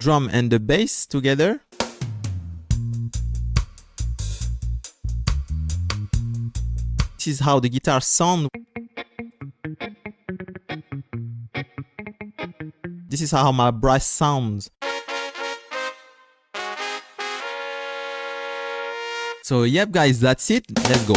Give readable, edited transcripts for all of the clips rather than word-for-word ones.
drum and the bass together. This is how the guitar sounds. This is how my brass sounds. So yep guys, that's it. Let's go.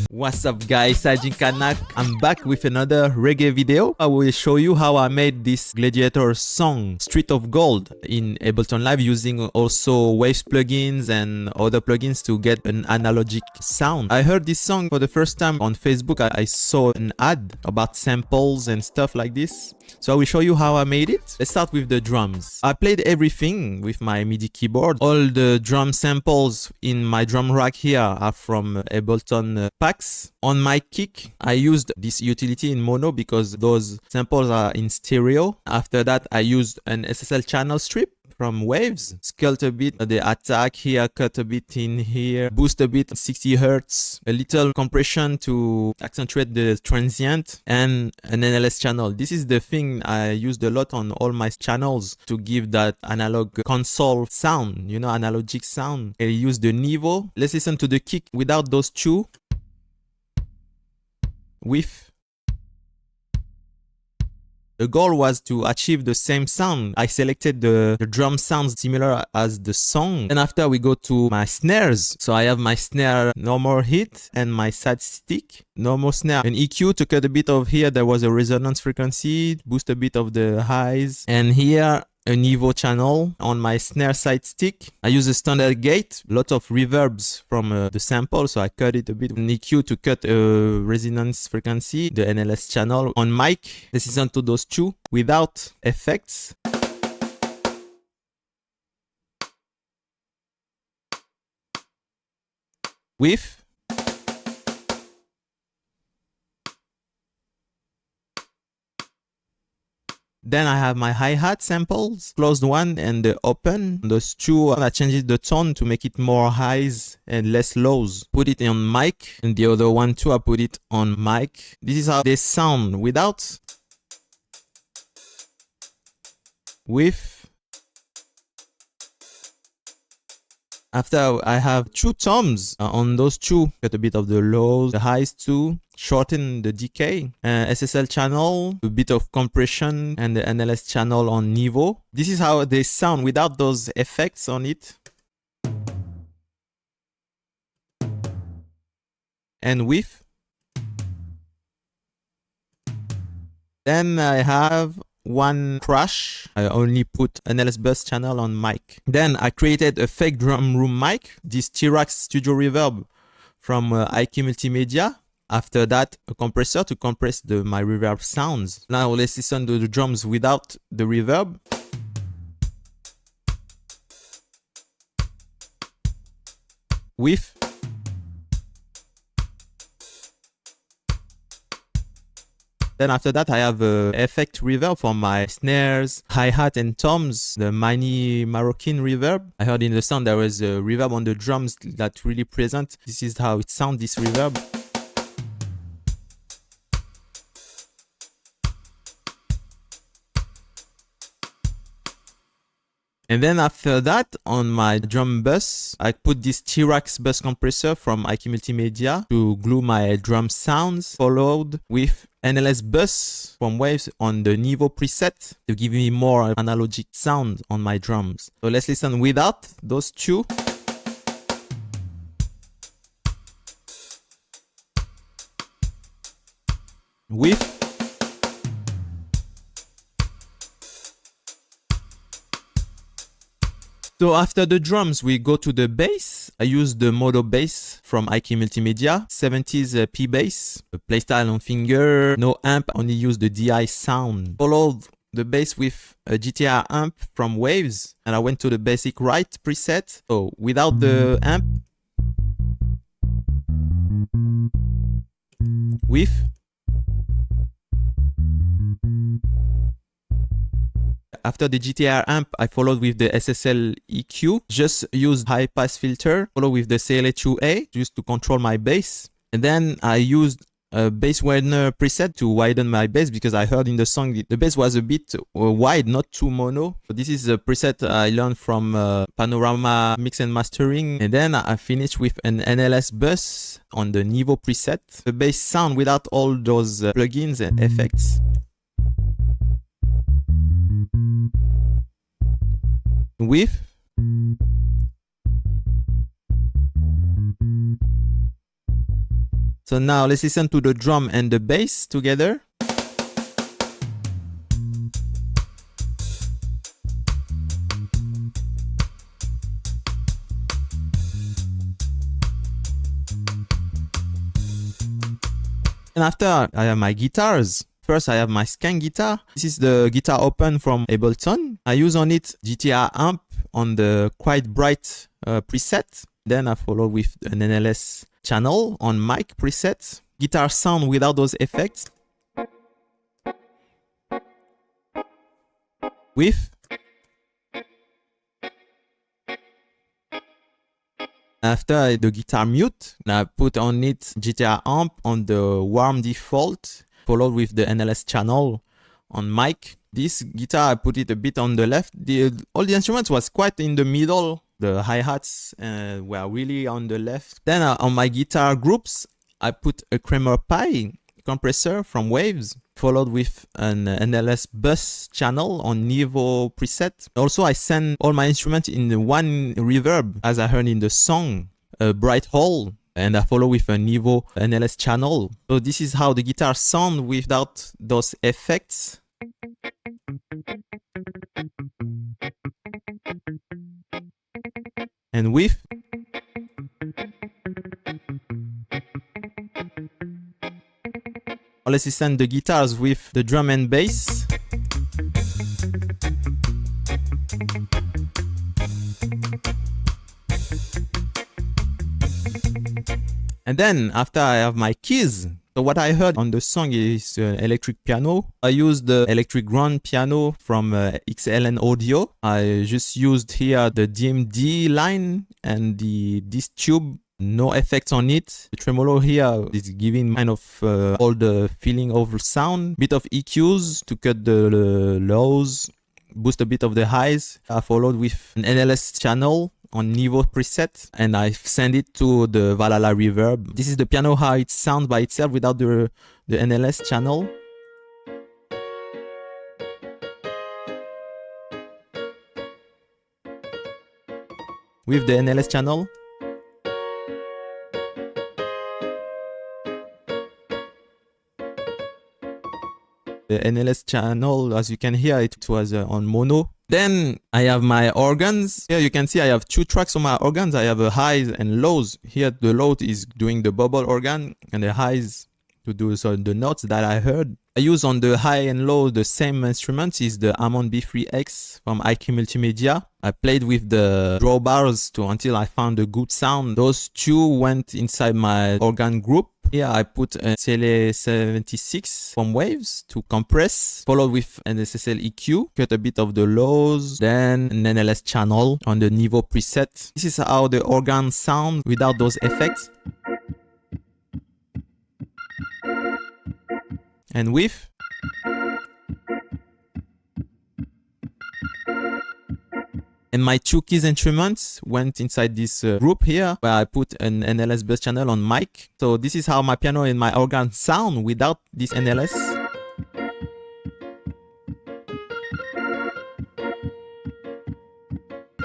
What's up guys, Sajin Kanak. I'm back with another reggae video. I will show you how I made this Gladiator song, Street of Gold, in Ableton Live using also Waves plugins and other plugins to get an analogic sound. I heard this song for the first time on Facebook. I saw an ad about samples and stuff like this. So I will show you how I made it. Let's start with the drums. I played everything with my MIDI keyboard. All the drum samples in my drum rack here are from Ableton packs. On my kick, I used this utility in mono because those samples are in stereo. After that, I used an SSL channel strip from Waves, scaled a bit the attack here, cut a bit in here, boost a bit 60 Hertz, a little compression to accentuate the transient, and an NLS channel. This is the thing I used a lot on all my channels to give that analog console sound, you know, analogic sound. I used the Niveau. Let's listen to the kick without those two. With the goal was to achieve the same sound. I selected the drum sounds similar as the song. And after we go to my snares. So I have my snare normal hit and my side stick, normal snare. An EQ to cut a bit of here. There was a resonance frequency, boost a bit of the highs. And here, a Niveau channel on my snare side stick. I use a standard gate, lot of reverbs from the sample, so I cut it a bit. An EQ to cut a resonance frequency, the NLS channel. On mic, let's listen to those two without effects. With then I have my hi-hat samples, closed one and the open. Those two, I changed the tone to make it more highs and less lows. Put it on mic, and the other one too, I put it on mic. This is how they sound without. With. After I have two toms on those two, cut a bit of the lows, the highs too, shorten the decay, SSL channel, a bit of compression, and the NLS channel on Niveau. This is how they sound without those effects on it. And with. Then I have one crash. I only put an LS bus channel on mic. Then I created a fake drum room mic, this T-Rex Studio Reverb from IQ Multimedia. After that, a compressor to compress my reverb sounds. Now let's listen to the drums without the reverb. With. Then after that, I have effect reverb for my snares, hi-hat and toms, the mini Moroccan reverb. I heard in the sound there was a reverb on the drums that's really present. This is how it sounds, this reverb. And then after that, on my drum bus, I put this T-Rex bus compressor from IQ Multimedia to glue my drum sounds, followed with NLS bus from Waves on the Niveau preset to give me more analogic sound on my drums. So let's listen without those two. With. So after the drums, we go to the bass. I use the Modo bass from IQ Multimedia, 70s P bass, playstyle on finger, no amp, only use the DI sound. Followed the bass with a GTR amp from Waves, and I went to the basic right preset. So without the amp, with. After the GTR amp, I followed with the SSL EQ. Just use high pass filter. Follow with the CLA2A just to control my bass. And then I used a bass widener preset to widen my bass because I heard in the song the bass was a bit wide, not too mono. So this is a preset I learned from Panorama Mix and Mastering. And then I finished with an NLS bus on the Niveau preset. The bass sound without all those plugins and effects. With so now let's listen to the drum and the bass together. And after I have my guitars. First I have my scan guitar. This is the guitar open from Ableton. I use on it GTR amp on the quite bright preset. Then I follow with an NLS channel on mic preset. Guitar sound without those effects. With after the guitar mute, I put on it GTR amp on the warm default, followed with the NLS channel on mic. This guitar I put it a bit on the left. All the instruments was quite in the middle. The hi-hats were really on the left. Then on my guitar groups, I put a Kramer Pi compressor from Waves, followed with an NLS bus channel on Niveau preset. Also, I send all my instruments in one reverb, as I heard in the song, a bright hole, and I follow with a Niveau NLS channel. So this is how the guitar sound without those effects. And with let's listen the guitars with the drum and bass. And then after I have my keys. So what I heard on the song is electric piano. I used the electric grand piano from XLN Audio. I just used here the DMD line and this tube, no effects on it. The tremolo here is giving kind of all the feeling of sound. Bit of EQs to cut the lows, boost a bit of the highs. I followed with an NLS channel on Niveau preset, and I send it to the Valhalla reverb. This is the piano how it sounds by itself without the NLS channel. With the NLS channel. The NLS channel, as you can hear, it was on mono. Then I have my organs. Here you can see I have two tracks on my organs. I have a highs and lows. Here the low is doing the bubble organ and the highs to do the notes that I heard. I use on the high and low the same instruments is the Hammond B3X from IK Multimedia. I played with the drawbars until I found a good sound. Those two went inside my organ group. Here I put a CL76 from Waves to compress, followed with an SSL EQ, cut a bit of the lows, then an NLS channel on the Niveau preset. This is how the organ sounds without those effects. And with. And my two keys instruments went inside this group here, where I put an NLS bus channel on mic. So this is how my piano and my organ sound without this NLS.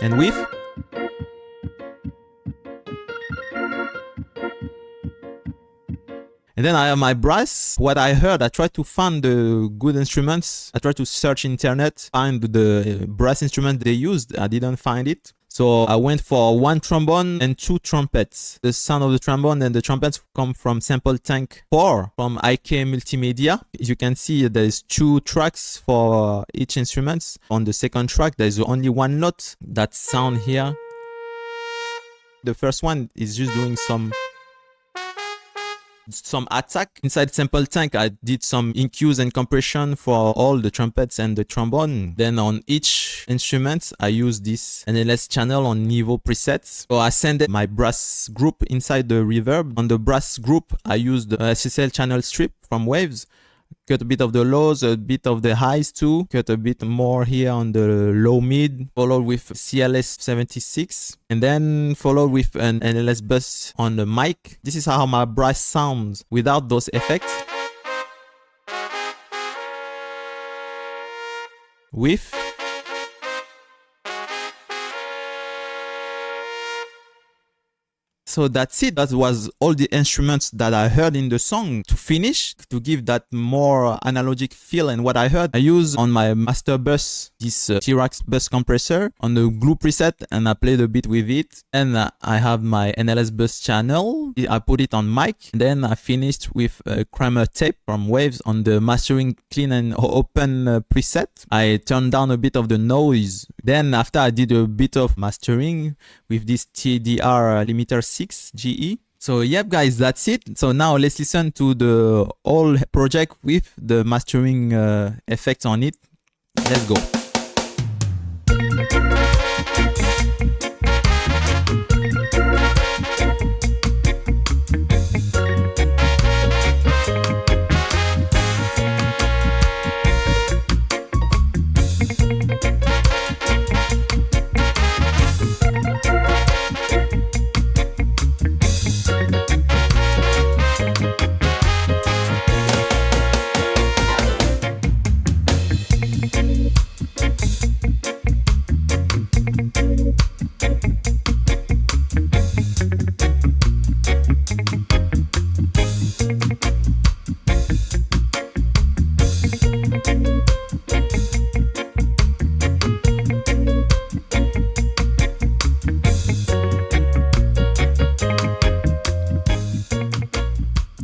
And with. And then I have my brass. What I heard, I tried to find the good instruments. I tried to search internet, find the brass instrument they used. I didn't find it. So I went for one trombone and two trumpets. The sound of the trombone and the trumpets come from Sample Tank 4 from IK Multimedia. As you can see, there's two tracks for each instrument. On the second track, there's only one note that sound here. The first one is just doing some some attack. Inside Sample Tank, I did some EQs and compression for all the trumpets and the trombone. Then on each instrument, I use this NLS channel on Niveau presets. So I send my brass group inside the reverb. On the brass group, I used the SSL channel strip from Waves. Cut a bit of the lows, a bit of the highs too. Cut a bit more here on the low mid. Followed with CLS 76. And then followed with an NLS bus on the mic. This is how my brass sounds without those effects. With So that's it. That was all the instruments that I heard in the song. To finish, to give that more analogic feel and what I heard, I use on my master bus this T-Rex bus compressor on the glue preset, and I played a bit with it. And I have my NLS bus channel. I put it on mic. Then I finished with a Kramer tape from Waves on the mastering clean and open preset. I turned down a bit of the noise. Then after I did a bit of mastering with this TDR limiter 6 GE. So yep guys, that's it. So now let's listen to the whole project with the mastering effects on it. Let's go.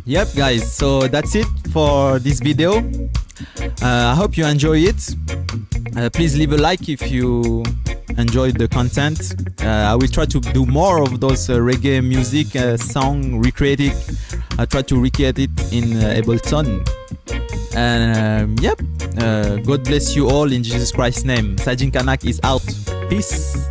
Yep guys, so that's it for this video. I hope you enjoy it. Please leave a like if you enjoyed the content. I will try to do more of those reggae music song, recreate it. I try to recreate it in Ableton. And yep, God bless you all in Jesus Christ's name. Sajin Kanak is out. Peace.